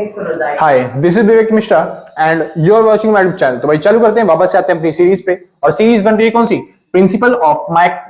Hi, this is Vivek Mishra and you are watching my YouTube channel. तो भाई चालू करते हैं, वापस से आते हैं अपनी सीरीज पे। और सीरीज बन रही है कौन सी? Principle of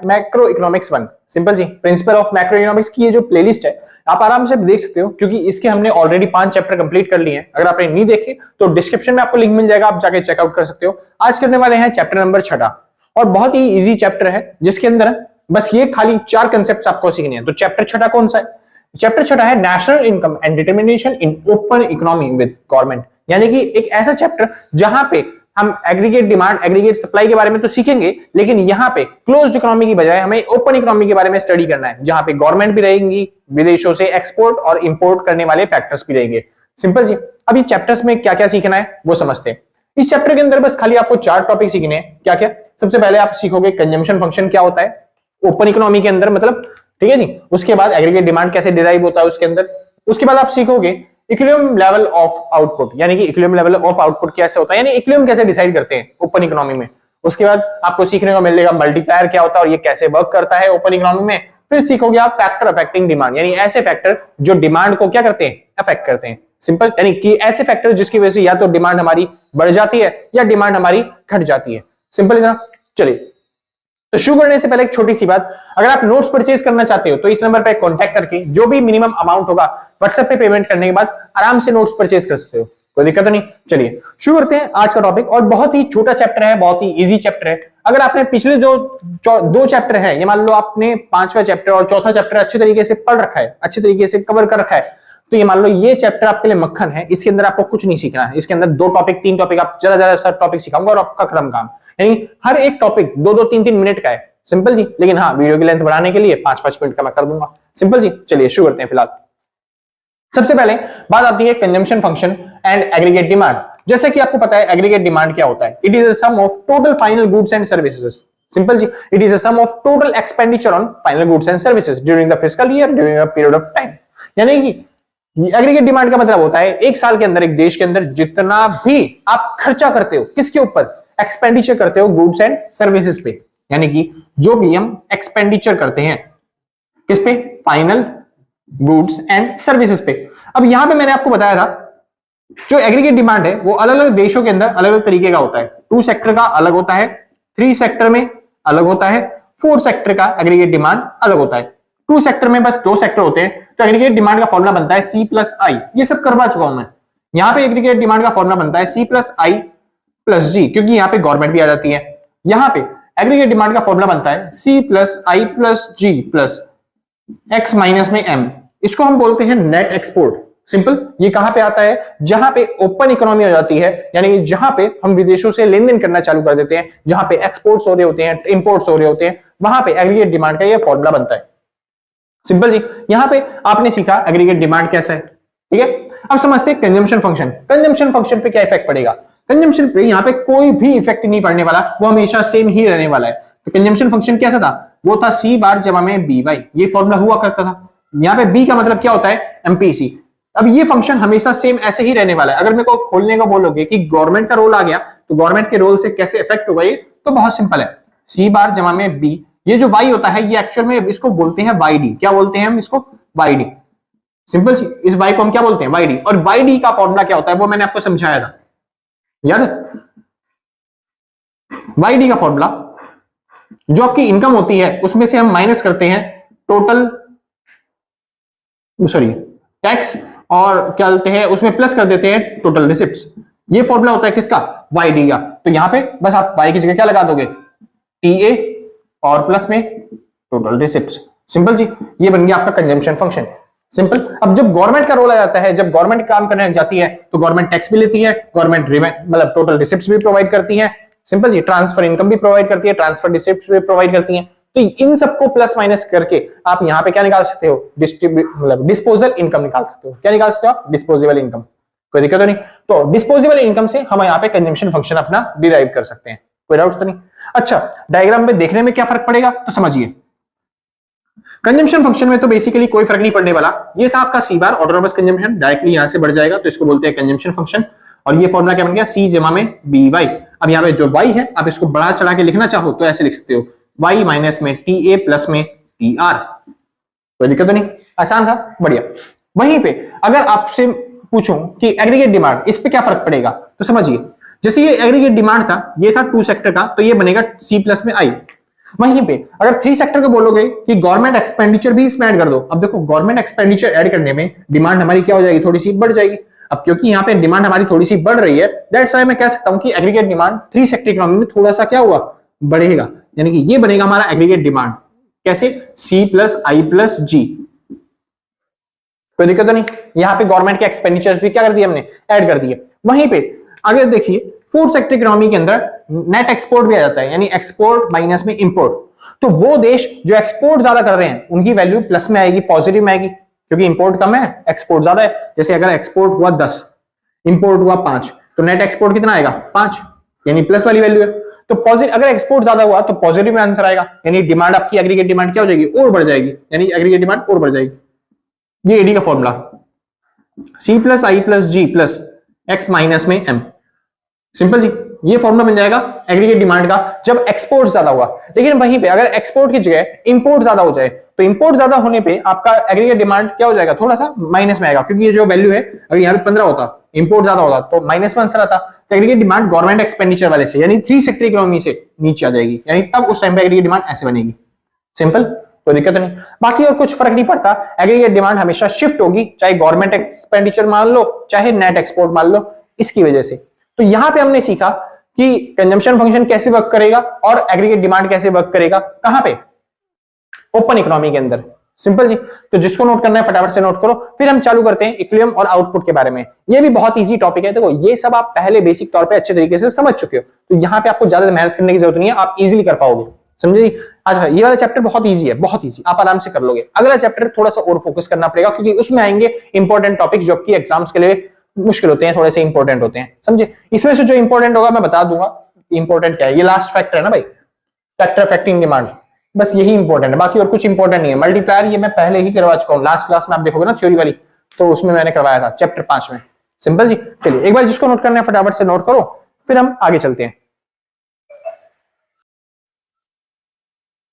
macroeconomics 1। Simple जी, प्रिंसिपल ऑफ मैक्रो इकोनॉमिक्स की ये जो प्लेलिस्ट है आप आराम से देख सकते हो, क्योंकि इसके हमने ऑलरेडी 5 चैप्टर कंप्लीट कर लिए हैं। अगर आपने नहीं देखे तो डिस्क्रिप्शन में आपको लिंक मिल जाएगा, आप जाके चेकआउट कर सकते हो। आज करने वाले हैं चैप्टर नंबर 6 और बहुत ही इजी चैप्टर है, जिसके अंदर बस ये खाली 4 कंसेप्ट आपको सीखने हैं। तो चैप्टर 6 कौन सा है? चैप्टर 6 है national income and determination in open economy with government. यानी कि एक ऐसा चैप्टर जहां पे हम एग्रीगेट डिमांड, एग्रीगेट सप्लाई के बारे में तो सीखेंगे, लेकिन यहां पे क्लोज्ड इकोनॉमी की बजाय हमें ओपन इकोनॉमी के बारे में स्टडी करना है, जहां पे गवर्नमेंट भी रहेंगी, विदेशों से एक्सपोर्ट और इंपोर्ट करने वाले फैक्टर्स भी रहेंगे। सिंपल जी, अब ये चैप्टर्स में क्या क्या सीखना है वो समझते हैं। इस चैप्टर के अंदर बस खाली आपको 4 टॉपिक सीखने हैं। क्या क्या? सबसे पहले आप सीखोगे कंजम्पशन फंक्शन क्या होता है ओपन इकोनॉमी के अंदर, मतलब ठीक है जी। उसके बाद एग्रीगेट डिमांड कैसे डिराइव होता है उसके अंदर। उसके बाद आप सीखोगे इक्विलिब्रियम लेवल ऑफ आउटपुट, यानी कि इक्विलिब्रियम लेवल ऑफ आउटपुट कैसे होता है, यानी इक्विलिब्रियम कैसे डिसाइड करते हैं ओपन इकोनॉमी में। उसके बाद आपको सीखने को मिलेगा मल्टीप्लायर क्या होता है और ये कैसे वर्क करता है ओपन इकोनॉमी में। फिर सीखोगे आप फैक्टर अफेक्टिंग डिमांड, यानी ऐसे फैक्टर जो डिमांड को क्या करते हैं, अफेक्ट करते हैं। सिंपल, यानी कि ऐसे फैक्टर जिसकी वजह से या तो डिमांड हमारी बढ़ जाती है या डिमांड हमारी घट जाती है। सिंपल इतना। चलिए, तो शुरू करने से पहले एक छोटी सी बात, अगर आप नोट्स परचेज करना चाहते हो तो इस नंबर पे कांटेक्ट करके जो भी मिनिमम अमाउंट होगा व्हाट्सएप पे पेमेंट करने के बाद आराम से नोट्स परचेज कर सकते हो, कोई दिक्कत नहीं। चलिए शुरू करते हैं आज का टॉपिक। और बहुत ही छोटा चैप्टर है, बहुत ही इजी चैप्टर है। अगर आपने पिछले जो 2 चैप्टर है, ये मान लो आपने 5वां चैप्टर और 4था चैप्टर अच्छे तरीके से पढ़ रखा है, अच्छे तरीके से कवर कर रखा है, तो ये मान लो ये चैप्टर आपके लिए मक्खन है। इसके अंदर आपको कुछ नहीं सीखना है। इसके अंदर 2 टॉपिक 3 टॉपिक आप ज्यादा सब टॉपिक सिखाऊंगा और आपका खत्म काम। यानी हर एक टॉपिक 2-2 3-3 मिनट का है। सिंपल जी, लेकिन हाँ वीडियो की लेंथ बढ़ाने के लिए 5-5 मिनट का मैं कर दूंगा। सिंपल जी, चलिए शुरू करते हैं। फिलहाल सबसे पहले बात आती है consumption function and aggregate demand. जैसे कि आपको पता है एग्रीगेट डिमांड क्या होता है? It is a sum of total final goods and services. Simple जी, it is a sum of total expenditure on final goods and services during the fiscal year during a period of time. यानी कि aggregate demand का मतलब होता है एक साल के अंदर, एक देश के अंदर जितना भी आप खर्चा करते हो, किसके ऊपर एक्सपेंडिचर करते हो, गुड्स एंड सर्विसेज पे। यानी कि जो भी हम एक्सपेंडिचर करते हैं किस पे, फाइनल गुड्स एंड सर्विसेज पे। अब यहां पे मैंने आपको बताया था जो एग्रीगेट डिमांड है वो अलग अलग देशों के अंदर अलग अलग तरीके का होता है। 2 सेक्टर का अलग होता है, 3 सेक्टर में अलग होता है, 4 सेक्टर का एग्रीगेट डिमांड अलग होता है। 2 सेक्टर में बस 2 सेक्टर होते हैं, तो एग्रीगेट डिमांड का फॉर्मूला बनता है C+I। ये सब करवा चुका हूं मैं। यहां पे एग्रीगेट डिमांड का फॉर्मूला बनता है C+I+G, क्योंकि यहां पे गवर्नमेंट भी आ जाती है। यहां पे एग्रीगेट डिमांड का फॉर्मूला बनता है C+I+G प्लस X माइनस में M। इसको हम बोलते हैं नेट एक्सपोर्ट। सिंपल, ये कहां पे आता है? जहां पे ओपन इकोनॉमी हो जाती है, यानी कि जहां पे हम विदेशों से लेन देन करना चालू कर देते हैं, जहां पे एक्सपोर्ट्स हो रहे होते हैं, इंपोर्ट्स हो रहे होते हैं, वहां पे एग्रीगेट डिमांड का ये फॉर्मूला बनता है। सिंपल जी, यहां पे आपने सीखा एग्रीगेट डिमांड कैसा है, ठीक है। अब समझते हैं कंजम्पशन फंक्शन। कंजम्पशन फंक्शन पे क्या इफेक्ट पड़ेगा? कंजम्पशन पे यहाँ पे कोई भी इफेक्ट नहीं पड़ने वाला, वो हमेशा सेम ही रहने वाला है। तो कंजम्पशन फंक्शन कैसा था? वो था C बार जमा में BY। ये फॉर्मूला हुआ करता था। यहाँ पे B का मतलब क्या होता है? MPC। अब ये फंक्शन हमेशा सेम ऐसे ही रहने वाला है। अगर मेरे को खोलने को बोलोगे कि गवर्नमेंट का रोल आ गया तो गवर्नमेंट के रोल से कैसे इफेक्ट होगा, ये तो बहुत सिंपल है। C बार जमा में B, ये जो Y होता है ये एक्चुअल में इसको बोलते हैं YD। क्या बोलते हैं हम इसको? YD। सिंपल सी, इस Y को हम क्या बोलते हैं? YD। और YD का फॉर्मूला क्या होता है वो मैंने आपको समझाया था, याद है? YD का फॉर्मूला जो आपकी इनकम होती है उसमें से हम माइनस करते हैं टोटल, सॉरी टैक्स, और क्या बोलते हैं उसमें प्लस कर देते हैं टोटल रिसिप्ट्स। ये फॉर्मूला होता है किसका? YD का। तो यहां पे बस आप Y की जगह क्या लगा दोगे? TA और प्लस में टोटल रिसिप्ट्स। सिंपल जी, ये बन गया आपका कंजम्पशन फंक्शन। सिंपल। अब जब गवर्नमेंट का रोल आ जाता है, जब गवर्नमेंट काम करने जाती है तो गवर्नमेंट टैक्स भी लेती है, गवर्नमेंट मतलब टोटल रिसिप्ट्स भी प्रोवाइड करती है। सिंपल जी, ट्रांसफर इनकम भी प्रोवाइड करती है, ट्रांसफर रिसिप्ट्स भी प्रोवाइड करती है। तो इन सबको प्लस माइनस करके आप यहाँ पे क्या निकाल सकते हो? मतलब डिस्पोजल इनकम निकाल सकते हो। क्या निकाल सकते हो आप? Disposable income. कोई दिक्कत तो नहीं। तो डिस्पोजेबल इनकम से हम यहाँ पे कंजम्पशन फंक्शन अपना डिराइव कर सकते हैं। कोई डाउट तो नहीं? अच्छा, डायग्राम में देखने में क्या फर्क पड़ेगा तो समझिए। कंजम्पशन फंक्शन में तो बेसिकली कोई फर्क नहीं पड़ने वाला। ये था आपका C bar order of consumption, directly यहां से बढ़ जाएगा, तो इसको बोलते हैं कंजम्पशन फंक्शन। और ये फॉर्मूला क्या बन गया? C जमा में BY। अब यहाँ पे जो Y है आप इसको बढ़ा चढ़ा के लिखना चाहो तो ऐसे लिख सकते हो, Y माइनस में TA प्लस में TR। कोई दिक्कत तो नहीं? आसान था, बढ़िया। वहीं पे अगर आपसे पूछूं कि एग्रीगेट डिमांड, इस पे क्या फर्क पड़ेगा, तो समझिए जैसे ये एग्रीगेट डिमांड था, ये था 2 सेक्टर का, तो ये बनेगा सी प्लस में आई। वहीं पे अगर 3 सेक्टर को बोलोगे कि गवर्नमेंट एक्सपेंडिचर भी इसमें ऐड कर दो, अब देखो गवर्नमेंट एक्सपेंडिचर ऐड करने में डिमांड हमारी क्या हो जाएगी, थोड़ी सी बढ़ जाएगी। अब क्योंकि यहाँ पे डिमांड हमारी थोड़ी सी बढ़ रही है, दैट्स व्हाई मैं कह सकता हूं कि एग्रीगेट डिमांड 3 सेक्टर इकोनॉमी में थोड़ा सा क्या हुआ, बढ़ेगा। यानी कि ये बनेगा हमारा एग्रीगेट डिमांड, कैसे, सी प्लस आई प्लस जी। कोई दिक्कत तो नहीं, यहाँ पे गवर्नमेंट के एक्सपेंडिचर्स भी क्या कर दिए हमने, ऐड कर दिए। वहीं पे अगर देखिए फूड सेक्टर इकोनॉमी के अंदर नेट एक्सपोर्ट भी आ जाता है, यानी एक्सपोर्ट माइनस में इंपोर्ट। तो वो देश जो एक्सपोर्ट ज्यादा कर रहे हैं उनकी वैल्यू प्लस में आएगी, पॉजिटिव में आएगी, क्योंकि इंपोर्ट कम है एक्सपोर्ट ज्यादा है। जैसे अगर एक्सपोर्ट हुआ 10, इंपोर्ट हुआ 5, तो नेट एक्सपोर्ट कितना आएगा, 5, यानी प्लस वाली वैल्यू है। तो पॉजिटिव, अगर एक्सपोर्ट ज्यादा हुआ तो पॉजिटिव में आंसर आएगा, यानी डिमांड आपकी एग्रीगेट डिमांड क्या हो जाएगी, और बढ़ जाएगी, यानी एग्रीगेट डिमांड और बढ़ जाएगी। ये एडी का फॉर्मूला, सी प्लस आई प्लस जी प्लस एक्स माइनस में एम। सिंपल जी, ये फॉर्मूला बन जाएगा एग्रीगेट डिमांड का जब एक्सपोर्ट ज्यादा हुआ। लेकिन वहीं पे अगर एक्सपोर्ट की जगह इंपोर्ट ज्यादा हो जाए, तो इंपोर्ट ज्यादा होने पे आपका एग्रीगेट डिमांड क्या हो जाएगा, थोड़ा सा माइनस में आएगा, क्योंकि ये जो वैल्यू है अगर यहाँ पे 15 होता, इंपोर्ट ज्यादा होता तो माइनस में आंसर आता। तो एग्रीगेट डिमांड गवर्नमेंट एक्सपेंडिचर वाले से, यानी 3 सेक्टर इकोनॉमी से नीचे आ जाएगी, यानी तब उस टाइम पे एग्रीगेट डिमांड ऐसे बनेगी। सिंपल, कोई दिक्कत नहीं। बाकी और कुछ फर्क नहीं पड़ता, एग्रीगेट डिमांड हमेशा शिफ्ट होगी, चाहे गवर्नमेंट एक्सपेंडिचर मान लो चाहे नेट एक्सपोर्ट मान लो, इसकी वजह से। तो यहां पे हमने सीखा कि कंजम्पशन फंक्शन कैसे वर्क करेगा और एग्रीगेट डिमांड कैसे वर्क करेगा, कहां पे, ओपन इकोनॉमी के अंदर। सिंपल जी, तो जिसको नोट करना है फटाफट से नोट करो। फिर हम चालू करते हैं इक्विलिब्रियम और आउटपुट के बारे में। ये भी बहुत इजी टॉपिक है, देखो ये सब आप पहले बेसिक तौर पे अच्छे तरीके से समझ चुके हो, तो यहाँ पे आपको ज्यादा मेहनत करने की जरूरत नहीं है, आप इजीली कर पाओगे, समझे। आज ये वाला चैप्टर बहुत इजी है, बहुत इजी, आप आराम से कर लोगे। अगला चैप्टर थोड़ा सा और फोकस करना पड़ेगा, क्योंकि उसमें आएंगे इंपॉर्टेंट टॉपिक जो कि एग्जाम्स के लिए मुश्किल होते हैं, थोड़े से इंपॉर्टेंट होते हैं, समझे। इसमें से जो इंपॉर्टेंट होगा मैं बता दूंगा इंपॉर्टेंट क्या है। ये लास्ट फैक्टर है ना भाई, फैक्टर अफेक्टिंग डिमांड, बस यही इंपॉर्टेंट है, बाकी और कुछ इंपॉर्टेंट नहीं है। मल्टीप्लायर ये मैं पहले ही करवा चुका हूं, लास्ट क्लास में आप देखोगे ना थ्योरी वाली, तो उसमें मैंने करवाया था चैप्टर 5 में। सिंपल जी, चलिए एक बार जिसको नोट करना है फटाफट से नोट करो, फिर हम आगे चलते हैं,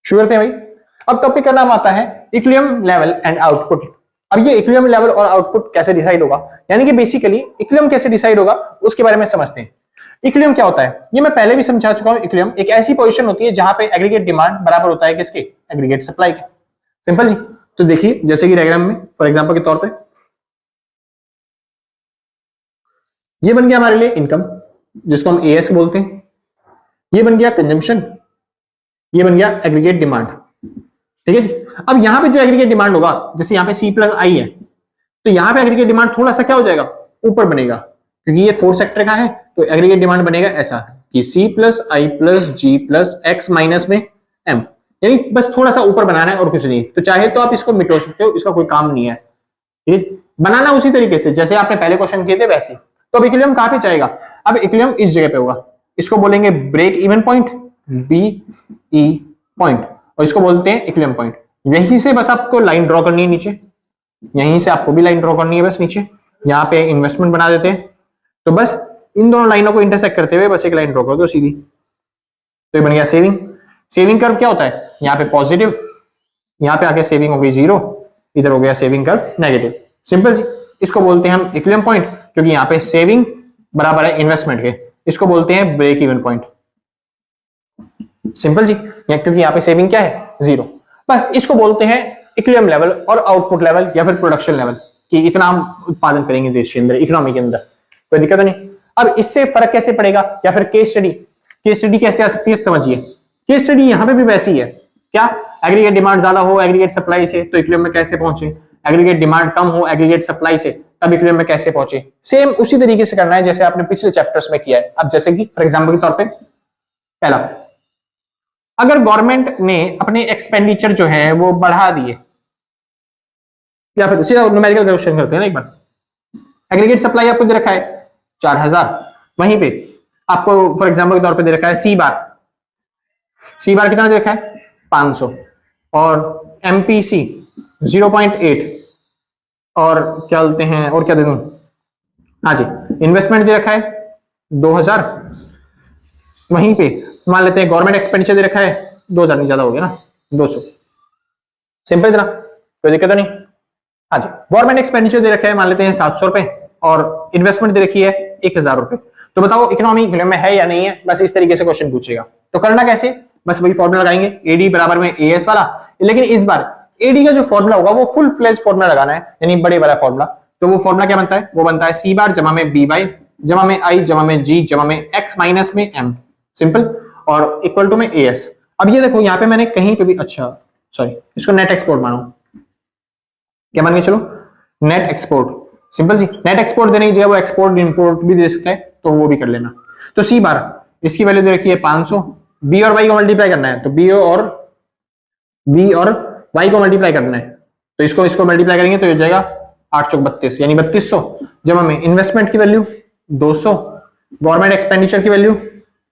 शुरू करते हैं भाई। अब टॉपिक का नाम आता है इक्विलिब्रियम लेवल एंड आउटपुट। अब ये इक्विलिब्रियम लेवल और आउटपुट कैसे डिसाइड होगा, यानी कि बेसिकली इक्विलिब्रियम कैसे डिसाइड होगा उसके बारे में समझते हैं। इक्विलिब्रियम क्या होता है, ये मैं पहले भी समझा चुका हूं। इक्विलिब्रियम एक ऐसी पोजीशन होती है जहां पे एग्रीगेट डिमांड बराबर होता है किसके, एग्रीगेट सप्लाई के। सिंपल जी, तो देखिए जैसे कि डायग्राम में फॉर एग्जांपल के तौर पे ये बन गया हमारे लिए इनकम, जिसको हम एएस बोलते हैं, ये बन गया कंजम्पशन, ये बन गया एग्रीगेट डिमांड, ठीक है जी। अब यहां पे जो एग्रीगेट डिमांड होगा, जैसे यहां पे सी प्लस आई है, तो यहां पे एग्रीगेट डिमांड थोड़ा सा क्या हो जाएगा, ऊपर बनेगा, क्योंकि ये 4 सेक्टर का है, तो एग्रीगेट डिमांड बनेगा ऐसा कि सी प्लस आई प्लस जी प्लस एक्स माइनस में एम, यानी बस थोड़ा सा ऊपर बनाना है और कुछ नहीं। तो चाहे तो आप इसको मिटो सकते हो, इसका कोई काम नहीं है, ठीक है। बनाना उसी तरीके से जैसे आपने पहले क्वेश्चन किए थे वैसे। तो अब इक्विलिब्रियम कहां पे जाएगा, अब इक्विलिब्रियम इस जगह पे होगा, इसको बोलेंगे break even point, B E point, और इसको बोलते हैं इक्विलिब्रियम पॉइंट। यहीं से बस आपको लाइन ड्रॉ करनी है नीचे, यहीं से आपको भी लाइन ड्रॉ करनी है बस नीचे, यहाँ पे इन्वेस्टमेंट बना देते हैं, तो बस इन दोनों लाइनों को इंटरसेक्ट करते हुए बस एक लाइन ड्रॉ कर दो सीधी, तो ये बन गया सेविंग। सेविंग कर्व क्या होता है, यहाँ पे पॉजिटिव, यहाँ पे आके सेविंग हो गई 0, इधर हो गया सेविंग कर्व नेगेटिव। सिंपल जी, इसको बोलते हैं हम इक्विलिब्रियम पॉइंट, क्योंकि यहाँ पे सेविंग बराबर है इन्वेस्टमेंट के, इसको बोलते हैं ब्रेक इवन पॉइंट। सिंपल जी, क्योंकि यहाँ पे सेविंग क्या है 0, बस इसको बोलते हैं इक्विलिब्रियम लेवल और आउटपुट लेवल या फिर प्रोडक्शन लेवल, कि इतना हम उत्पादन करेंगे देश के अंदर, इकोनॉमी के अंदर, कोई दिक्कत नहीं। अब इससे फर्क कैसे पड़ेगा, या फिर केस स्टडी कैसे आ सकती है, समझिए। केस स्टडी यहाँ पे भी वैसी है, क्या एग्रीगेट डिमांड ज्यादा हो एग्रीगेट सप्लाई से तो इक्विलिब्रियम में कैसे पहुंचे, एग्रीगेट डिमांड कम हो एग्रीगेट सप्लाई से तब इक्विलिब्रियम में कैसे पहुंचे। सेम उसी तरीके से करना है जैसे आपने पिछले चैप्टर्स में किया है। अब जैसे कि फॉर एग्जांपल के तौर पे पहला, अगर गवर्नमेंट ने अपने एक्सपेंडिचर जो है वो बढ़ा दिए, या फिर सीधा न्यूमेरिकल कैलकुलेशन करते हैं ना एक बार। एग्रीगेट सप्लाई आपको दे रखा है 4000, वहीं पे आपको फॉर एग्जांपल के तौर पे दे रखा है सी बार कितना दे रखा है 500, और एमपीसी 0.8, और क्या बोलते हैं, और क्या दे दूं, हाँ जी इन्वेस्टमेंट दे रखा है 2000, वहीं पे मान लेते हैं गवर्नमेंट एक्सपेंडिचर दे रखा है 2000, नहीं ज्यादा हो गया ना 200। सिंपल इतना, कोई दिक्कत नहीं। हाँ जी, गवर्नमेंट एक्सपेंडिचर दे रखा है मान लेते हैं 700 रुपए, और इन्वेस्टमेंट दे रखी है 1000 रुपए। तो बताओ इकोनॉमी इक्विलिब्रियम में है या नहीं है, बस इस तरीके से क्वेश्चन पूछेगा। तो करना कैसे, बस वही फॉर्मूला लगाएंगे, एडी बराबर में एएस वाला, लेकिन इस बार एडी का जो फॉर्मूला होगा वो फुल फ्लेज फॉर्मूला लगाना है, यानी बड़े वाला फॉर्मूला। तो वो फॉर्मूला क्या बनता है, वो बनता है सी बार जमा में बी वाई जमा में आई जमा में जी जमा में एक्स माइनस में एम, सिंपल, और इक्वल टू में एएस। अब ये देखो यहाँ पे मैंने कहीं पे भी, अच्छा सॉरी, इसको नेट एक्सपोर्ट मानो, क्या मान के चलो, नेट एक्सपोर्ट, सिंपल जी। नेट एक्सपोर्ट देने की जगह वो एक्सपोर्ट इंपोर्ट भी दे सकता है, तो वो भी कर लेना। तो सी बार इसकी वैल्यू दे रखी है 500, बी और वाई को मल्टीप्लाई करना है, तो बी और वाई को मल्टीप्लाई करना है, तो इसको मल्टीप्लाई करेंगे तो हो जाएगा 8 चौक 32 यानी 3200 जमा में इन्वेस्टमेंट की वैल्यू 200, गवर्नमेंट एक्सपेंडिचर की वैल्यू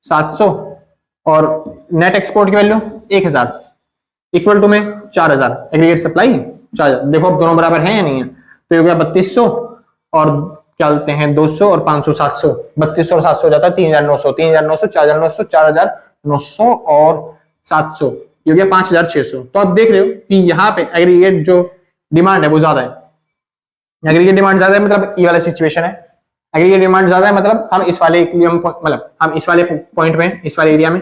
700 और नेट एक्सपोर्ट की वैल्यू 1000 इक्वल टू में 4000, एग्रीगेट सप्लाई 4000। देखो अब दोनों बराबर हैं या नहीं है, तो ये हो गया 3200 और क्या बोलते हैं 200 और 500 700, 3200 और 700 हो जाता है 3900, 3900 4900 4900 और 700, ये हो गया 5600। तो आप देख रहे हो कि यहाँ पे एग्रीगेट जो डिमांड है वो ज्यादा है, एग्रीगेट डिमांड ज्यादा है, मतलब ये वाला सिचुएशन है, एग्रीगेट डिमांड ज्यादा है, मतलब हम इस वाले मतलब हम इस वाले पॉइंट में, इस वाले एरिया में।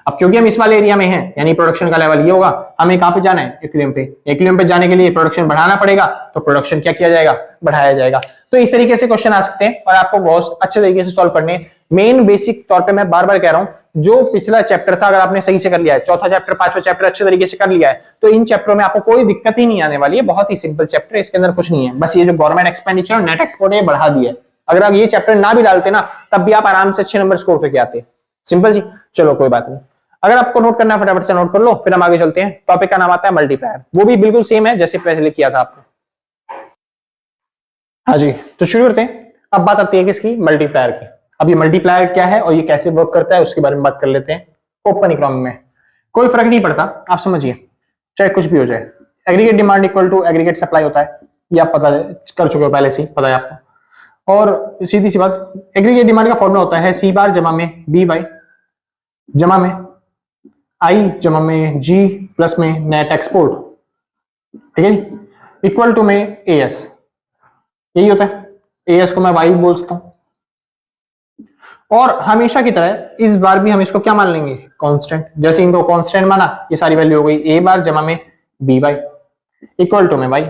अब क्योंकि हम इस वाले एरिया में हैं, यानी प्रोडक्शन का लेवल ये होगा, हमें कहां पे जाना है, इक्विलिब्रियम पे। इक्विलिब्रियम पे जाने के लिए प्रोडक्शन बढ़ाना पड़ेगा, तो प्रोडक्शन क्या किया जाएगा, बढ़ाया जाएगा। तो इस तरीके से क्वेश्चन आ सकते हैं और आपको बहुत अच्छे तरीके से सॉल्व करने हैं। मेन बेसिक तौर पे मैं बार बार कह रहा हूं, जो पिछला चैप्टर था अगर आपने सही से कर लिया है, चौथा चैप्टर पांचवा चैप्टर अच्छे तरीके से कर लिया है, तो इन चैप्टरों में आपको कोई दिक्कत ही नहीं आने वाली है। बहुत ही सिंपल चैप्टर है, इसके अंदर कुछ नहीं है, बस ये जो गवर्नमेंट एक्सपेंडिचर और नेट एक्सपोर्ट है बढ़ा दिया है। अगर आप ये चैप्टर ना भी डालते ना, तब भी आप आराम से अच्छे नंबर स्कोर करके आते। सिंपल जी, चलो कोई बात नहीं। अगर आपको नोट करना है फटाफट से नोट कर लो, फिर हम आगे चलते हैं। टॉपिक का नाम आता है मल्टीप्लायर, वो भी बिल्कुल सेम है जैसे पहले किया था आपने। हाँ जी, तो शुरू करते हैं। अब बात आती है किसकी, मल्टीप्लायर की। अब ये मल्टीप्लायर क्या है और ये कैसे वर्क करता है उसके बारे में बात कर लेते हैं। ओपन इकोनॉमी में कोई फर्क नहीं पड़ता, आप समझिए, चाहे कुछ भी हो जाए, aggregate demand equal to aggregate supply होता है, ये आप पता कर चुके हो पहले से, पता है आपको। और सीधी सी बात, एग्रीगेट डिमांड का फॉर्मूला होता है सी बार जमा में बी वाई जमा में आई जमा में जी प्लस में नेट एक्सपोर्ट, ठीक है, इक्वल टू में एएस। यही होता है, एएस को मैं वाई बोल सकता हूं। और हमेशा की तरह इस बार भी हम इसको क्या मान लेंगे, कांस्टेंट। जैसे इनको कांस्टेंट माना, ये सारी वैल्यू हो गई ए बार जमा में बी वाई इक्वल टू में वाई,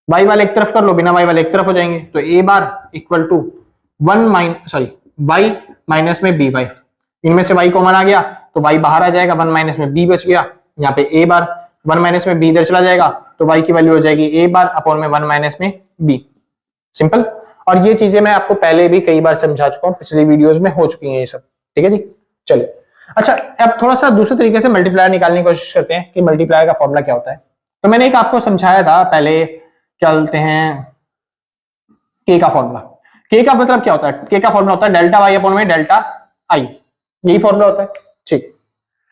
वाई वाले एक तरफ कर लो, बिना वाई वाले एक तरफ हो जाएंगे, तो ए बार इक्वल टू वाई माइनस में बी वाई, इनमें से वाई कॉमन आ गया तो वाई बाहर आ जाएगा, 1 माइनस में बी बच गया, यहाँ पे ए बार 1 माइनस में बी इधर चला जाएगा, तो वाई की वैल्यू हो जाएगी ए बार अपॉन में 1 माइनस में बी, सिंपल। और ये चीजें मैं आपको पहले भी कई बार समझा चुका हूं, पिछली वीडियोस में हो चुकी हैं ये सब, ठीक है जी। चलिए, अच्छा अब थोड़ा सा दूसरे तरीके से मल्टीप्लायर निकालने की कोशिश करते हैं कि मल्टीप्लायर का फॉर्मूला क्या होता है। तो मैंने एक आपको समझाया था पहले, क्या बोलते हैं, के का फॉर्मूला। के का मतलब क्या होता है, के का फॉर्मूला होता है डेल्टा वाई अपॉन में डेल्टा आई, यही फॉर्मूला होता है, ठीक।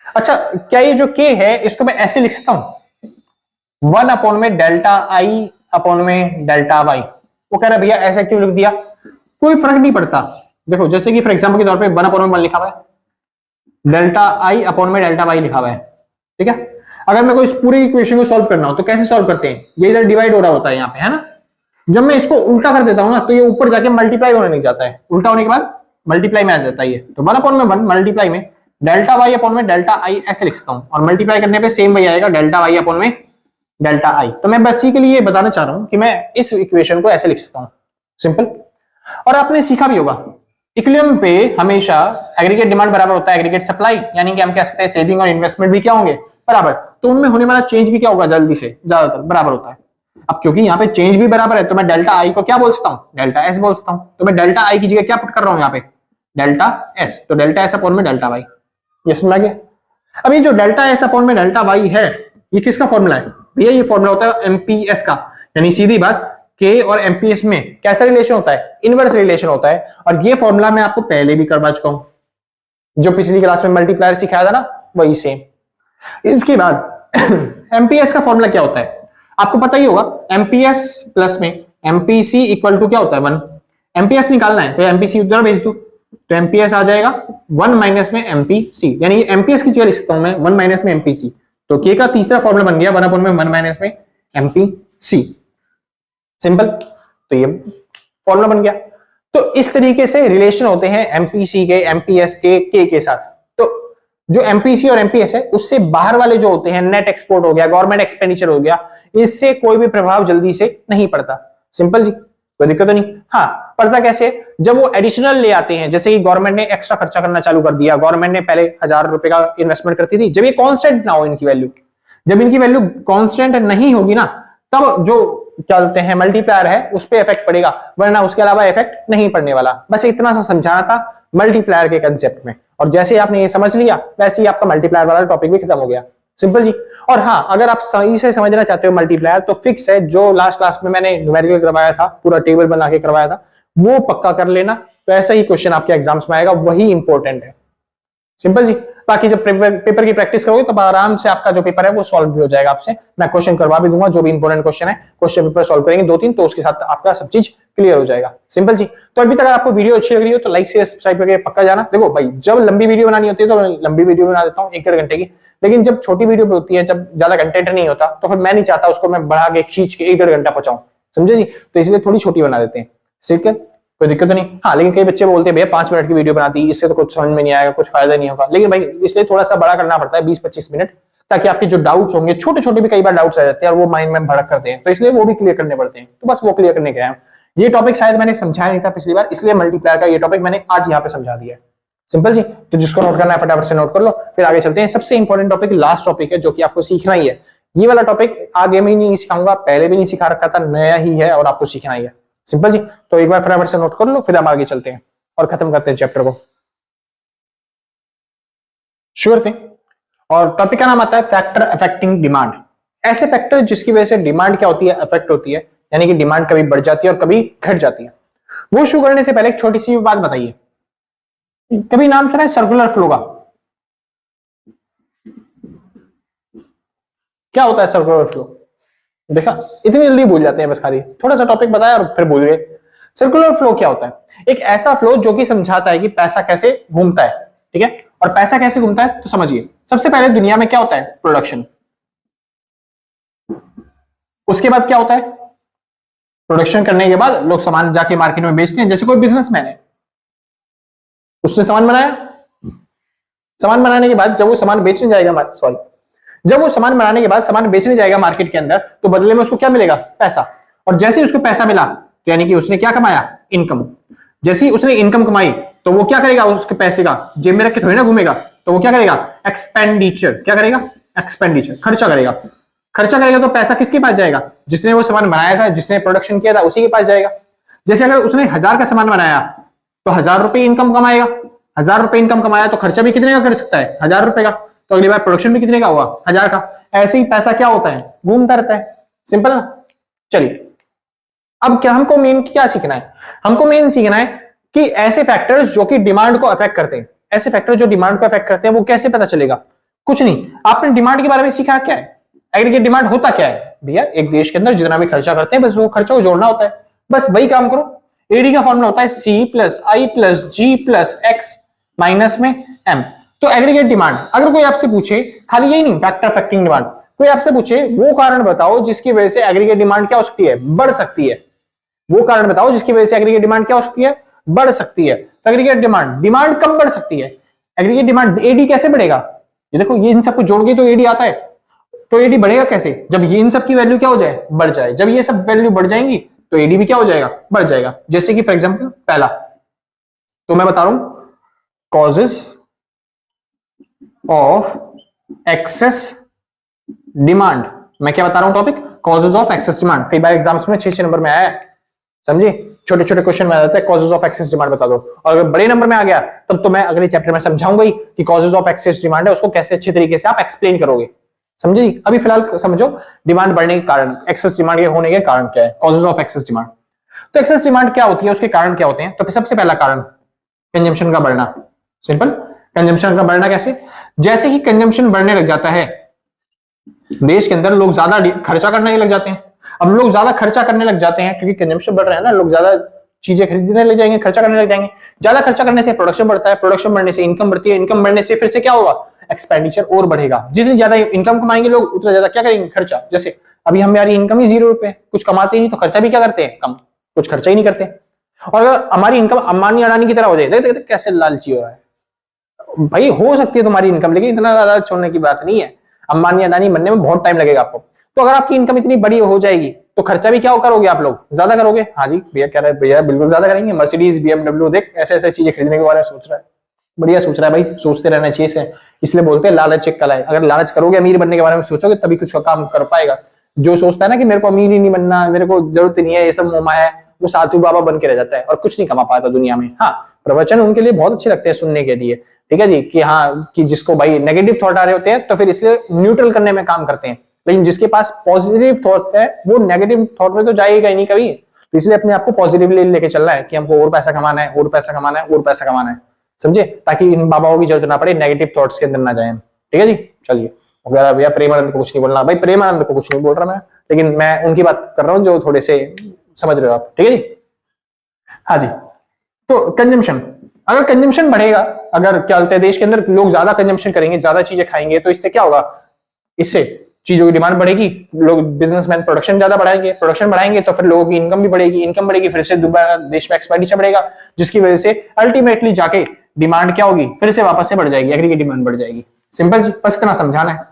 अच्छा, क्या ये जो के है इसको मैं ऐसे लिख सकता हूं, 1 अपॉन में डेल्टा आई अपॉन में डेल्टा वाई। वो कह रहा है भैया ऐसे क्यों लिख दिया, कोई फर्क नहीं पड़ता। देखो जैसे कि फॉर एग्जांपल के तौर पे 1 अपॉन में 1 लिखा हुआ है, डेल्टा आई अपॉन में डेल्टा वाई लिखा हुआ है, ठीक है। अगर मैं कोई इस पूरी इक्वेशन को सॉल्व करना हो तो कैसे सॉल्व करते हैं, ये इधर डिवाइड हो रहा होता है यहाँ पे, है ना। जब मैं इसको उल्टा कर देता हूं ना, तो ये ऊपर जाके मल्टीप्लाई होने नहीं जाता है, उल्टा होने के बाद मल्टीप्लाई में आ जाता है ये। तो 1 अपॉन में 1 मल्टीप्लाई में डेल्टा वाई अपॉन में डेल्टा आई ऐसे लिख सकता हूं, और मल्टीप्लाई करने पे सेम वही आएगा, डेल्टा वाई अपॉन में डेल्टा आई। तो मैं बस इसी के लिए बताना चाह रहा हूं कि मैं इस इक्वेशन को ऐसे लिख सकता हूं, सिंपल। और आपने सीखा भी होगा, इक्विलिब्रियम पे हमेशा एग्रीगेट डिमांड बराबर होता है एग्रीगेट सप्लाई, यानी कि हम कह सकते हैं सेविंग और इन्वेस्टमेंट भी क्या होंगे, बराबर। तो उनमें होने वाला चेंज भी क्या होगा, जल्दी से ज्यादातर बराबर होता है। अब क्योंकि यहाँ पे चेंज भी बराबर है, तो मैं डेल्टा आई को क्या बोल सकता हूँ, डेल्टा एस बोल सकता हूँ। तो मैं डेल्टा आई की जगह क्या पुट कर रहा हूँ यहाँ पे, डेल्टा एस, तो डेल्टा एस अपॉन में डेल्टा वाई, ये समझ गया। अब ये जो डेल्टा एस अपॉन में डेल्टा वाई है, ये किसका फॉर्मूला है भैया, ये फॉर्मूला होता है एमपीएस का, यानी सीधी बात के और एमपीएस में कैसा रिलेशन होता है, इनवर्स रिलेशन होता है। और ये फॉर्मूला मैं आपको पहले भी करवा चुका हूं, जो पिछली क्लास में मल्टीप्लायर सिखाया था ना, वही सेम। इसके बाद एमपीएस का फॉर्मूला क्या होता है आपको पता ही होगा, एमपीएस प्लस में एमपीसी इक्वल टू क्या होता है 1। एमपीएस निकालना है तो एमपीसी उधर भेज दो, तो एमपीएस आ जाएगा 1 माइनस में एमपीसी, यानी एमपीएस की जगह लिख सकता हूं मैं 1 माइनस में एमपीसी। तो के का तीसरा फॉर्मूला बन गया 1 अपॉन में 1 माइनस में एमपीसी, सिंपल। तो ये फॉर्मूला बन गया। तो इस तरीके से रिलेशन होते हैं एमपीसी के, एमपीएस के साथ। तो जो एमपीसी और एमपीएस है उससे बाहर वाले जो होते हैं, नेट एक्सपोर्ट हो गया, गवर्नमेंट एक्सपेंडिचर हो गया, इससे कोई भी प्रभाव जल्दी से नहीं पड़ता। सिंपल जी, कोई दिक्कत तो नहीं। हाँ, पड़ता कैसे? जब वो एडिशनल ले आते हैं, जैसे कि गवर्नमेंट ने एक्स्ट्रा खर्चा करना चालू कर दिया। गवर्नमेंट ने पहले 1000 रुपए का इन्वेस्टमेंट करती थी, जब ये कांस्टेंट ना हो इनकी वैल्यू, जब इनकी वैल्यू कांस्टेंट नहीं होगी ना, तब जो क्या बोलते हैं मल्टीप्लायर है उस पर इफेक्ट पड़ेगा, वरना उसके अलावा इफेक्ट नहीं पड़ने वाला। बस इतना सा समझाना था मल्टीप्लायर के कंसेप्ट में, और जैसे आपने ये समझ लिया वैसे ही आपका मल्टीप्लायर वाला टॉपिक भी खत्म हो गया। सिंपल जी। और हाँ, अगर आप सही से समझना चाहते हो मल्टीप्लायर, तो फिक्स है, जो लास्ट क्लास में मैंने न्यूमेरिकल करवाया था, पूरा टेबल बना के करवाया था, वो पक्का कर लेना। तो ऐसा ही क्वेश्चन आपके एग्जाम्स में आएगा, वही इंपॉर्टेंट है। सिंपल जी। बाकी जब पेपर की प्रैक्टिस करोगे तो आराम से आपका जो पेपर है वो सॉल्व भी हो जाएगा। आपसे मैं क्वेश्चन करवा भी दूंगा, जो भी इंपॉर्टेंट क्वेश्चन है, क्वेश्चन पेपर सॉल्व करेंगे 2-3, तो उसके साथ आपका सब चीज क्लियर हो जाएगा। सिंपल जी। तो अभी तक अगर आपको वीडियो अच्छी लग रही हो तो लाइक शेयर सब्सक्राइब करके पक्का जाना। देखो भाई, जब लंबी वीडियो बनानी होती है तो लंबी वीडियो बना देता हूँ 1-1.5 घंटे की, लेकिन जब छोटी वीडियो होती है, जब ज्यादा कंटेंट नहीं होता, तो फिर मैं नहीं चाहता उसको मैं बढ़ा के खींच के 1-1.5 घंटा पहुंचाऊं। समझे जी? तो इसलिए थोड़ी छोटी बना देते हैं। ठीक है, कोई दिक्कत तो नहीं। हाँ, लेकिन कई बच्चे बोलते हैं भैया 5 मिनट की वीडियो बना दी, इससे तो कुछ समझ में नहीं आएगा, कुछ फायदा नहीं होगा। लेकिन भाई इसलिए थोड़ा सा बड़ा करना पड़ता है, 20-25 मिनट, ताकि आपके जो डाउट्स होंगे, छोटे छोटे भी कई बार डाउट्स आ जाते हैं और वो माइंड में भड़क करते हैं, तो इसलिए वो भी क्लियर करने पड़ते हैं। तो बस वो क्लियर करने गए हैं। ये टॉपिक शायद मैंने समझाया नहीं था पिछली बार, इसलिए मल्टीप्लायर का ये टॉपिक मैंने आज यहाँ पे समझा दिया है। सिंपल जी। तो जिसको नोट करना है फटाफट से नोट कर लो, फिर आगे चलते हैं। सबसे इंपॉर्टेंट टॉपिक लास्ट टॉपिक है, जो कि आपको सीखना ही है। ये वाला टॉपिक आगे मैं नहीं सिखाऊंगा, पहले भी नहीं सिखा रखा था, नया ही है और आपको सीखना ही है। सिंपल जी। तो एक बार फटाफट से नोट कर लो, फिर हम आगे चलते हैं और खत्म करते हैं चैप्टर को। श्योर थे? और टॉपिक का नाम आता है फैक्टर अफेक्टिंग डिमांड। ऐसे फैक्टर जिसकी वजह से डिमांड क्या होती है, अफेक्ट होती है, यानी कि डिमांड कभी बढ़ जाती है और कभी घट जाती है। वो शुरू करने से पहले एक छोटी सी बात बताइए, कभी नाम सुना है सर्कुलर फ्लो का? क्या होता है सर्कुलर फ्लो? देखा, इतनी जल्दी भूल जाते हैं, बस खाली थोड़ा सा टॉपिक बताया और फिर भूल गए। सर्कुलर फ्लो क्या होता है? एक ऐसा फ्लो जो कि समझाता है कि पैसा कैसे घूमता है। ठीक है, और पैसा कैसे घूमता है तो समझिए, सबसे पहले दुनिया में क्या होता है? प्रोडक्शन। उसके बाद क्या होता है? प्रोडक्शन करने के बाद लोग सामान जाके मार्केट में बेचते हैं। जैसे कोई बिजनेसमैन है, उसने सामान बनाया, सामान बनाने के बाद जब वो सामान बेचने जाएगा, सॉरी, जब वो सामान बनाने के बाद सामान बेचने जाएगा मार्केट के अंदर, तो बदले में उसको क्या मिलेगा? पैसा। और जैसे ही उसको पैसा मिला, तो यानी कि उसने क्या कमाया? इनकम। जैसे ही उसने इनकम कमाई, तो वो क्या करेगा? उसके पैसे का जेब में रख के थोड़ी ना घूमेगा, तो वो क्या करेगा? एक्सपेंडिचर। क्या करेगा? एक्सपेंडिचर, खर्चा करेगा। खर्चा करेगा तो पैसा किसके पास जाएगा? जिसने वो सामान बनाया था, जिसने प्रोडक्शन किया था, उसी के पास जाएगा। जैसे अगर उसने 1000 का सामान बनाया तो 1000 रुपए इनकम कमाएगा। 1000 रुपए इनकम कमाया तो खर्चा भी कितने का कर सकता है? 1000 रुपए का। तो अगली बार प्रोडक्शन भी कितने का हुआ? 1000 का। ऐसे ही पैसा क्या होता है? घूमता रहता है। सिंपल ना? चलिए, अब क्या हमको मेन क्या सीखना है? हमको मेन सीखना है कि ऐसे फैक्टर्स जो कि डिमांड को अफेक्ट करते हैं, ऐसे फैक्टर जो डिमांड को अफेक्ट करते हैं, वो कैसे पता चलेगा? कुछ नहीं, आपने डिमांड के बारे में सीखा क्या है? एग्रीगेट डिमांड होता क्या है भैया? एक देश के अंदर जितना भी खर्चा करते हैं, बस वो खर्चा को जोड़ना होता है, बस वही काम करो। एडी का फॉर्मूला होता है C plus I plus G plus X minus में M। तो एग्रीगेट डिमांड, अगर कोई आपसे पूछे, खाली यही नहीं, फैक्टर अफेक्टिंग डिमांड, कोई आपसे पूछे वो कारण बताओ जिसकी वजह से एग्रीगेट डिमांड क्या हो सकती है? बढ़ सकती है। वो कारण बताओ जिसकी वजह से एग्रीगेट डिमांड क्या हो सकती है? बढ़ सकती है। तो एग्रीगेट डिमांड कब बढ़ सकती है? एग्रीगेट डिमांड, एडी कैसे बढ़ेगा? ये देखो, ये इन सबको जोड़ के तो एडी आता है, तो एडी बढ़ेगा कैसे? जब ये इन सब की वैल्यू क्या हो जाए? बढ़ जाए। जब ये सब वैल्यू बढ़ जाएंगी तो एडी भी क्या हो जाएगा? बढ़ जाएगा। जैसे कि फॉर एग्जांपल पहला तो मैं बता रहा हूं, कॉजेस ऑफ एक्सेस डिमांड। मैं क्या बता रहा हूं topic? Causes of excess demand. कई बार एग्जाम्स में 6 नंबर में आया है, समझे? छोटे छोटे क्वेश्चन में आ जाता है कॉजेस ऑफ एक्सेस डिमांड बता दो, और अगर बड़े नंबर में आ गया तब तो मैं अगले चैप्टर में समझाऊंगा ही कि कॉजेस ऑफ एक्सेस डिमांड है, उसको कैसे अच्छे तरीके से आप एक्सप्लेन करोगे। समझे? अभी फिलहाल समझो डिमांड बढ़ने के कारण, एक्सेस डिमांड के होने के कारण क्या है, कॉजेस ऑफ एक्सेस डिमांड। तो एक्सेस डिमांड क्या होती है, उसके कारण क्या होते हैं? तो सबसे पहला कारण कंजम्पशन का बढ़ना। सिंपल, कंजम्पशन का बढ़ना कैसे? जैसे ही कंजम्पशन बढ़ने लग जाता है देश के अंदर, लोग ज्यादा खर्चा करने लग जाते हैं। अब लोग ज्यादा खर्चा करने लग जाते हैं क्योंकि कंजम्पशन बढ़ रहा है ना, लोग ज्यादा चीजें खरीदने लग जाएंगे, खर्चा करने लग जाएंगे। ज्यादा खर्चा करने से प्रोडक्शन बढ़ता है, प्रोडक्शन बढ़ने से इनकम बढ़ती है, इनकम बढ़ने से फिर से क्या होगा? एक्सपेंडिचर और बढ़ेगा। जितनी ज्यादा इनकम कमाएंगे लोग, उतना ज्यादा क्या करेंगे? खर्चा। जैसे अभी हमारी इनकम ही 0 रुपए, कुछ कमाते ही नहीं, तो खर्चा भी क्या करते हैं? कम, कुछ खर्चा ही नहीं करते। और अगर हमारी इनकम अंबानी अडानी की तरह हो जाए, देख देख कैसे लालची हो रहा है भाई। हो सकती है तुम्हारी इनकम, लेकिन इतना ज्यादा छोड़ने की बात नहीं है। अंबानी अडानी बनने में बहुत टाइम लगेगा आपको। तो अगर आपकी इनकम इतनी बड़ी हो जाएगी तो खर्चा भी क्या करोगे आप लोग, ज्यादा करोगे। हाँ जी भैया कह रहे हैं, भैया बिल्कुल ज्यादा करेंगे। मर्सिडीज बीएमडब्ल्यू, देख ऐसे ऐसे चीजें खरीदने के बारे में सोच रहा है, बढ़िया सोच रहा है भाई, सोचते रहना चाहिए से। इसलिए बोलते हैं लालच एक कला है। अगर लालच करोगे, अमीर बनने के बारे में सोचोगे, तभी कुछ काम कर पाएगा। जो सोचता है ना कि मेरे को अमीर ही नहीं बनना, मेरे को जरूरत नहीं है, ये सब मोह है, वो साधु बाबा बन के रह जाता है और कुछ नहीं कमा पाता दुनिया में। हाँ, प्रवचन उनके लिए बहुत अच्छे लगते हैं सुनने के लिए, ठीक है जी, कि हाँ कि जिसको भाई नेगेटिव थॉट आ रहे होते हैं तो फिर इसलिए न्यूट्रल करने में काम करते हैं। लेकिन जिसके पास पॉजिटिव थॉट है वो नेगेटिव थॉट में तो जाएगा ही नहीं कभी। तो इसलिए अपने आप को पॉजिटिवली लेके चलना है कि हमको और पैसा कमाना है, और पैसा कमाना है, और पैसा कमाना है, समझे, ताकि इन बाबाओं की जरूरत ना पड़े, नेगेटिव थॉट्स के अंदर ना जाए। ठीक है जी, चलिए। वगैरह भैया प्रेमानंद को कुछ नहीं बोलना भाई, प्रेमानंद को कुछ नहीं बोल रहा मैं, लेकिन मैं उनकी बात कर रहा हूँ जो थोड़े से समझ रहे हो आप। ठीक है जी, हाँ जी। तो कंजम्पशन, अगर कंजम्पशन बढ़ेगा, अगर क्या बोलते हैं देश के अंदर लोग ज्यादा कंजम्पशन करेंगे, ज्यादा चीजें खाएंगे, तो इससे क्या होगा, इससे चीजों की डिमांड बढ़ेगी, लोग बिजनेसमैन प्रोडक्शन ज्यादा बढ़ाएंगे, प्रोडक्शन बढ़ाएंगे तो फिर लोगों की इनकम भी बढ़ेगी, इनकम बढ़ेगी फिर से दोबारा देश में एक्सपेंडिचर बढ़ेगा, जिसकी वजह से अल्टीमेटली जाके डिमांड क्या होगी, फिर से वापस से बढ़ जाएगी, एग्रीगेट डिमांड बढ़ जाएगी। सिंपल जी, बस इतना समझाना है।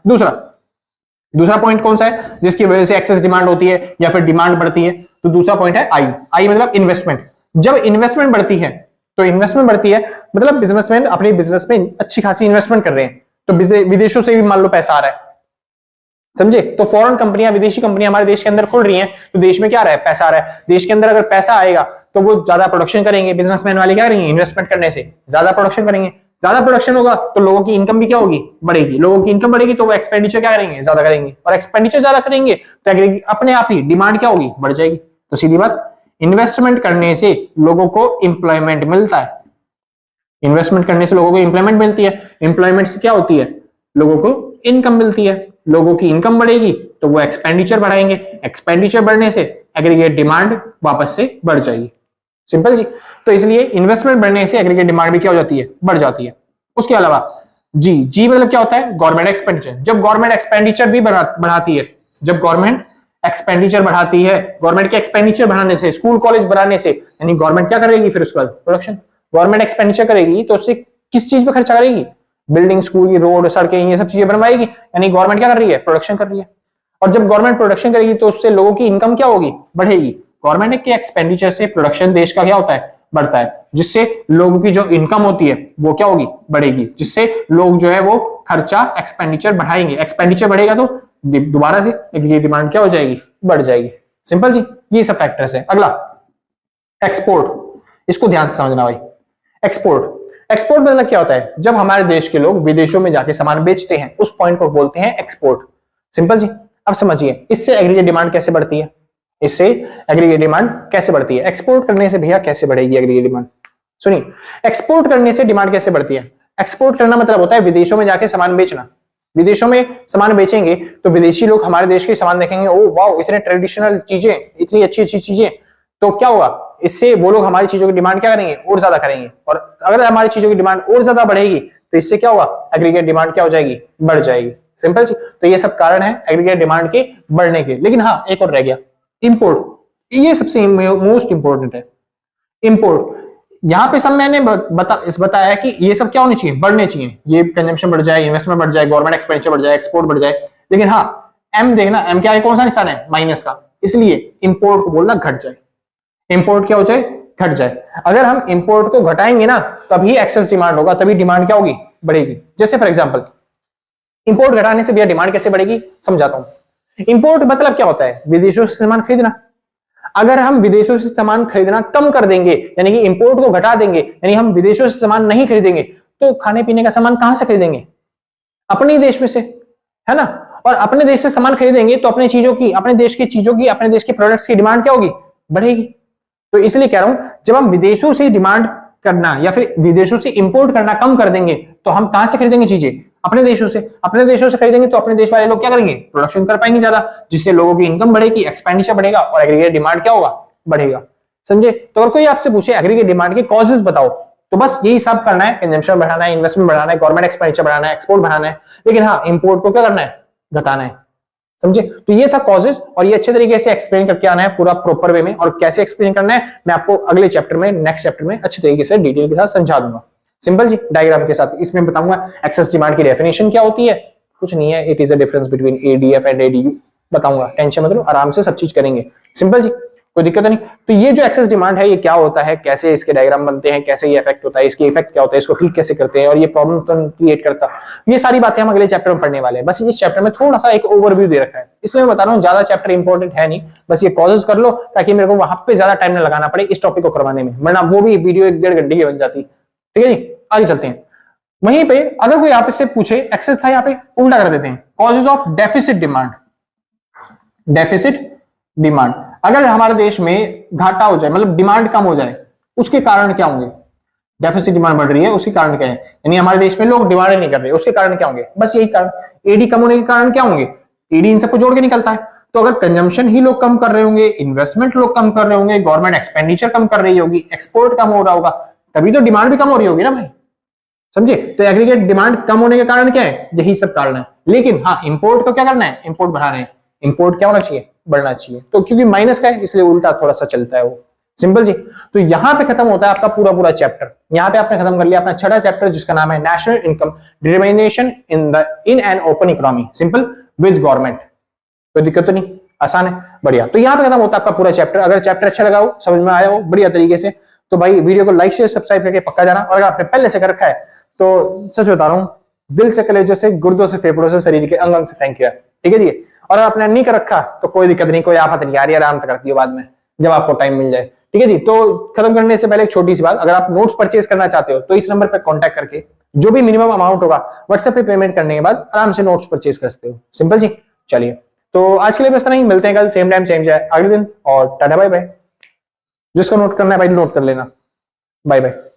दूसरा पॉइंट कौन सा है जिसकी वजह से एक्सेस डिमांड होती है या फिर डिमांड बढ़ती है, तो दूसरा पॉइंट है आई मतलब इन्वेस्टमेंट। जब इन्वेस्टमेंट बढ़ती है, तो इन्वेस्टमेंट बढ़ती है मतलब बिजनेसमैन अपने बिजनेस में अच्छी खासी इन्वेस्टमेंट कर रहे हैं, तो विदेशों से भी मान लो पैसा आ रहा है, समझे। तो फॉरेन कंपनियां, विदेशी कंपनियां हमारे देश के अंदर खुल रही हैं, तो देश में क्या आ रहा है, पैसा आ रहा है। देश के अंदर अगर पैसा आएगा तो वो ज्यादा प्रोडक्शन करेंगे, बिजनेसमैन वाले क्या करेंगे, इन्वेस्टमेंट करने से ज्यादा प्रोडक्शन करेंगे, ज्यादा प्रोडक्शन होगा तो लोगों की इनकम भी क्या होगी, बढ़ेगी। लोगों की इनकम बढ़ेगी तो वो एक्सपेंडिचर क्या करेंगे, ज्यादा करेंगे, और एक्सपेंडिचर ज्यादा करेंगे तो अपने आप ही डिमांड क्या होगी, बढ़ जाएगी। तो सीधी बात, इन्वेस्टमेंट करने से लोगों को इंप्लॉयमेंट मिलता है, इन्वेस्टमेंट करने से लोगों को इंप्लॉयमेंट मिलती है, इंप्लॉयमेंट से क्या होती है, लोगों को इनकम मिलती है, लोगों की इनकम बढ़ेगी तो वो एक्सपेंडिचर बढ़ाएंगे, एक्सपेंडिचर बढ़ने से एग्रीगेट डिमांड वापस से बढ़ जाएगी। सिंपल जी। तो इसलिए इन्वेस्टमेंट बढ़ने से एग्रीगेट डिमांड भी क्या हो जाती है, बढ़ जाती है। उसके अलावा जी मतलब क्या होता है, गवर्नमेंट एक्सपेंडिचर। जब गवर्नमेंट एक्सपेंडिचर भी बढ़ाती है, जब गवर्नमेंट एक्सपेंडिचर बढ़ाती है, गवर्नमेंट के एक्सपेंडिचर बढ़ाने से, स्कूल कॉलेज बढ़ाने से, यानी गवर्नमेंट क्या करेगी फिर उसके बाद, प्रोडक्शन। गवर्नमेंट एक्सपेंडिचर करेगी तो उससे किस चीज पे खर्चा करेगी, बिल्डिंग, स्कूल की, रोड, सड़कें, ये सब चीजें बनवाएगी, यानी गवर्नमेंट क्या कर रही है, प्रोडक्शन कर रही है। और जब गवर्नमेंट प्रोडक्शन करेगी तो उससे लोगों की इनकम क्या होगी, बढ़ेगी। गवर्नमेंट के एक्सपेंडिचर से प्रोडक्शन देश का क्या होता है, बढ़ता है, जिससे लोगों की जो इनकम होती है वो क्या होगी, बढ़ेगी, जिससे लोग जो है वो खर्चा, एक्सपेंडिचर बढ़ाएंगे, एक्सपेंडिचर बढ़ेगा तो दोबारा से ये डिमांड क्या हो जाएगी, बढ़ जाएगी। सिंपल जी, ये सब फैक्टर्स है। अगला एक्सपोर्ट, इसको ध्यान से समझना भाई। एक्सपोर्ट मतलब क्या होता है, जब हमारे देश के लोग विदेशों में जाके सामान बेचते हैं, उस पॉइंट को बोलते हैं एक्सपोर्ट। सिंपल जी। अब समझिए इससे एग्रीगेट डिमांड कैसे बढ़ती है, इससे एग्रीगेट डिमांड कैसे बढ़ती है, एक्सपोर्ट करने से भैया कैसे बढ़ेगी एग्रीगेट डिमांड। सुनिए, एक्सपोर्ट करने से डिमांड कैसे बढ़ती है। एक्सपोर्ट करना मतलब होता है विदेशों में जाके सामान बेचना। विदेशों में सामान बेचेंगे तो विदेशी लोग हमारे देश के सामान देखेंगे, ओ वाओ इतने ट्रेडिशनल चीजें, इतनी अच्छी अच्छी चीजें, तो क्या होगा, इससे वो लोग हमारी चीजों की डिमांड क्या करेंगे, और ज्यादा करेंगे। और अगर हमारी चीजों की डिमांड और ज्यादा बढ़ेगी तो इससे क्या होगा, एग्रीगेट डिमांड क्या हो जाएगी, बढ़ जाएगी। सिंपल जी। तो ये सब कारण है एग्रीगेट डिमांड के बढ़ने के। लेकिन हाँ, एक और रह गया, इंपोर्ट। ये सबसे मोस्ट इंपोर्टेंट है, इंपोर्ट। यहां पे सब मैंने बताया कि ये सब क्या होने चाहिए, बढ़ने चाहिए, ये कंजम्पशन बढ़ जाए, इन्वेस्टमेंट बढ़ जाए, गवर्नमेंट एक्सपेंडिचर बढ़ जाए, एक्सपोर्ट बढ़ जाए। लेकिन हाँ, एम देखना, एम क्या है, कौन सा निशान है, माइनस का, इसलिए इंपोर्ट को बोलना घट जाए। इंपोर्ट क्या हो जाए, घट जाए। अगर हम इंपोर्ट को घटाएंगे ना, तभी एक्सेस डिमांड होगा, तभी डिमांड क्या होगी, बढ़ेगी। जैसे फॉर एग्जांपल, इंपोर्ट घटाने से भैया डिमांड कैसे बढ़ेगी, समझाता हूं। इंपोर्ट मतलब क्या होता है, विदेशों से सामान खरीदना। अगर हम विदेशों से सामान खरीदना कम कर देंगे, यानी कि इंपोर्ट को घटा देंगे, यानी हम विदेशों से सामान नहीं खरीदेंगे, तो खाने पीने का सामान कहां से खरीदेंगे, अपने देश में से, है ना। और अपने देश से सामान खरीदेंगे तो अपने चीजों की, अपने देश की चीजों की, अपने देश के प्रोडक्ट्स की डिमांड क्या होगी, बढ़ेगी। तो इसलिए कह रहा हूं, जब हम विदेशों से डिमांड करना या फिर विदेशों से इंपोर्ट करना कम कर देंगे, तो हम कहां से खरीदेंगे चीजें, अपने देशों से। अपने देशों से खरीदेंगे तो अपने देश वाले लोग क्या करेंगे, प्रोडक्शन कर पाएंगे ज्यादा, जिससे लोगों की इनकम बढ़ेगी, एक्सपेंडिचर बढ़ेगा और एग्रीगेट डिमांड क्या होगा, बढ़ेगा। समझे। तो अगर कोई आपसे पूछे एग्रीगेट डिमांड के कॉजेस बताओ, तो बस यही सब करना है, कंजम्पशन बढ़ाना है, इन्वेस्टमेंट बढ़ाना है, गवर्नमेंट एक्सपेंडिचर बढ़ाना है, एक्सपोर्ट बढ़ाना है। लेकिन हाँ, इंपोर्ट को क्या करना है, घटाना है। समझे? तो ये था कॉजेज, और ये अच्छे तरीके से एक्सप्लेन करके आना है पूरा प्रॉपर वे में, और कैसे एक्सप्लेन करना है मैं आपको अगले चैप्टर में, नेक्स्ट चैप्टर में अच्छे तरीके से डिटेल के साथ समझा दूंगा। सिंपल जी, डायग्राम के साथ इसमें बताऊंगा एक्सेस डिमांड की डेफिनेशन क्या होती है, कुछ नहीं है, it is a difference between ADF and ADU, बताऊंगा, टेंशन मत लो, आराम से सब चीज करेंगे। सिंपल जी, कोई दिक्कत नहीं। तो ये जो एक्सेस डिमांड है ये क्या होता है, कैसे इसके डायग्राम बनते हैं, कैसे ये इफेक्ट होता है, इसके इफेक्ट क्या होता है, इसको ठीक कैसे करते हैं, और ये प्रॉब्लम तो क्रिएट करता, ये सारी बातें हम अगले चैप्टर में पढ़ने वाले हैं। बस इस चैप्टर में थोड़ा सा एक ओवरव्यू दे रखा है, इसलिए मैं बता रहा हूँ, ज्यादा चैप्टर इंपॉर्टेंट है नहीं, बस ये कॉजेज कर लो ताकि मेरे को वहां पे ज्यादा टाइम न लगाना पड़े इस टॉपिक को करवाने में, वरना वो भी वीडियो 1-1.5 घंटे की बन जाती। ठीक है जी, आगे चलते हैं। वहीं पे अगर कोई आप इससे पूछे, एक्सेस था, यहाँ पे उल्टा कर देते हैं, causes of deficit demand. Deficit demand, अगर हमारे देश में घाटा हो जाए, मतलब डिमांड कम हो जाए, उसके कारण क्या होंगे? डेफिसिट डिमांड बढ़ रही है, उसके कारण क्या है, यानी हमारे देश में लोग डिमांड नहीं कर रहे, उसके कारण क्या होंगे? बस यही कारण, एडी कम होने के कारण क्या होंगे? एडी इन सबको जोड़ के निकलता है। तो अगर कंजम्पशन ही लोग कम कर रहे होंगे, इन्वेस्टमेंट लोग कम कर रहे होंगे, गवर्नमेंट एक्सपेंडिचर कम कर रही होगी, एक्सपोर्ट कम हो रहा होगा, तभी तो डिमांड भी कम हो रही होगी ना भाई, समझे? तो एग्रीगेट डिमांड कम होने के कारण क्या है? यही सब कारण है। लेकिन हाँ, इंपोर्ट को क्या करना है? इंपोर्ट बढ़ाना है। इंपोर्ट क्या होना चाहिए? बढ़ना चाहिए। तो क्योंकि माइनस का है इसलिए उल्टा थोड़ा सा चलता है वो। सिंपल जी। तो यहां पे खत्म होता है आपका पूरा पूरा चैप्टर। यहां पे आपने खत्म कर लिया अपना छठा चैप्टर, जिसका नाम है national income determination in an open economy, simple with government. कोई दिक्कत तो नहीं, आसान है, बढ़िया। तो यहां पे खत्म होता है आपका पूरा चैप्टर। अगर चैप्टर अच्छा लगा हो, समझ में आया हो बढ़िया तरीके से, तो भाई वीडियो को लाइक शेयर सब्सक्राइब करके पक्का जाना। और अगर आपने पहले से कर रखा है तो सच बता रहा हूं, दिल से, कलेजों से, गुर्दों से, फेफड़ों से, शरीर के अंग अंग से थैंक यू यार। ठीक है जी। और अगर आपने नहीं कर रखा तो कोई दिक्कत नहीं, कोई आफत नहीं यार, आराम से कर दियो बाद में जब आपको टाइम मिल जाए। ठीक है जी। तो खत्म करने से पहले एक छोटी सी बात, अगर आप नोट्स परचेज करना चाहते हो तो इस नंबर पर कॉन्टैक्ट करके जो भी मिनिमम अमाउंट होगा व्हाट्सएप पे पेमेंट करने के बाद आराम से नोट्स परचेज कर सकते हो। सिंपल जी। चलिए, तो आज के लिए बस इतना ही, मिलते हैं कल सेम टाइम सेम अगले दिन, और टाटा बाय बाय। जिसको नोट करना है भाई नोट कर लेना। Bye bye.